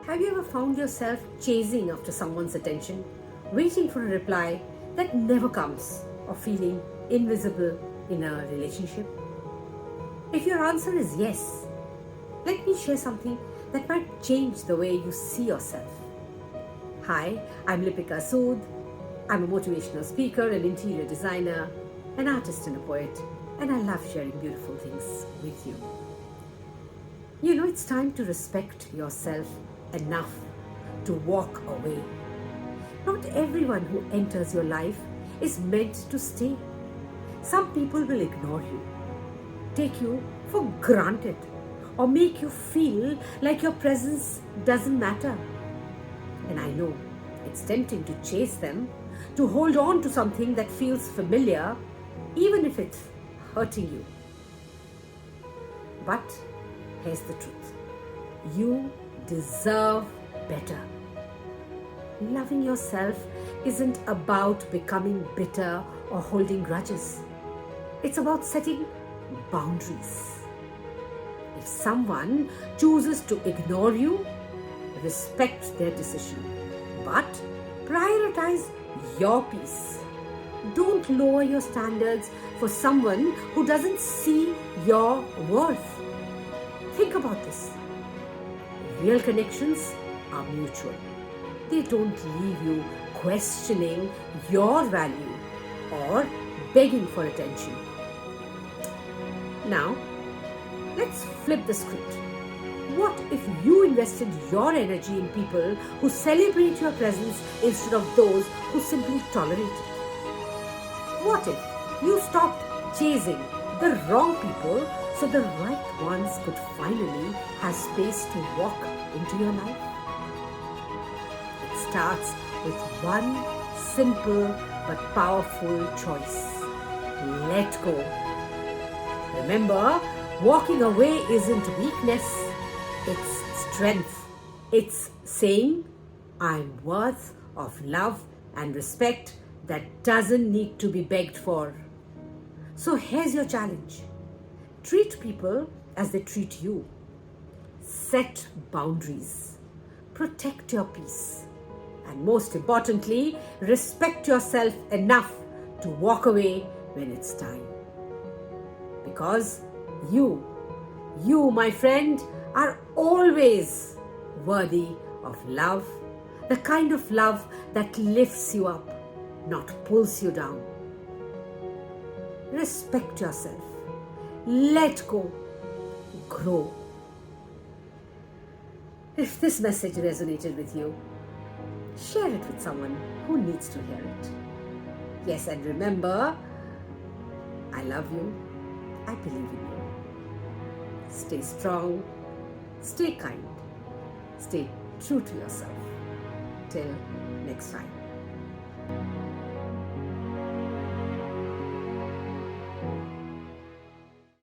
Have you ever found yourself chasing after someone's attention, waiting for a reply that never comes, or feeling invisible in a relationship? If your answer is yes, let me share something that might change the way you see yourself. Hi, I'm Lipika Sud. I'm a motivational speaker, an interior designer, an artist and a poet, and I love sharing beautiful things with you. You know, it's time to respect yourself enough to walk away. Not everyone who enters your life is meant to stay. Some people will ignore you, take you for granted, or make you feel like your presence doesn't matter. And I know it's tempting to chase them, to hold on to something that feels familiar, even if it's hurting you. But here's the truth. You deserve better. Loving yourself isn't about becoming bitter or holding grudges. It's about setting boundaries. If someone chooses to ignore you, respect their decision, but prioritize your peace. Don't lower your standards for someone who doesn't see your worth. Think about this. Real connections are mutual. They don't leave you questioning your value or begging for attention. Now, let's flip the script. What if you invested your energy in people who celebrate your presence instead of those who simply tolerate it? What if you stopped chasing the wrong people so the right ones could finally have space to walk into your life? It starts with one simple but powerful choice. Let go. Remember, walking away isn't weakness, it's strength. It's saying, I'm worth of love and respect that doesn't need to be begged for. So here's your challenge. Treat people as they treat you. Set boundaries. Protect your peace. And most importantly, respect yourself enough to walk away when it's time. Because you, my friend, are always worthy of love, the kind of love that lifts you up, not pulls you down. Respect yourself. Let go. Grow. If this message resonated with you, share it with someone who needs to hear it. Yes, and remember, I love you. I believe in you. Stay strong. Stay kind. Stay true to yourself. Till next time.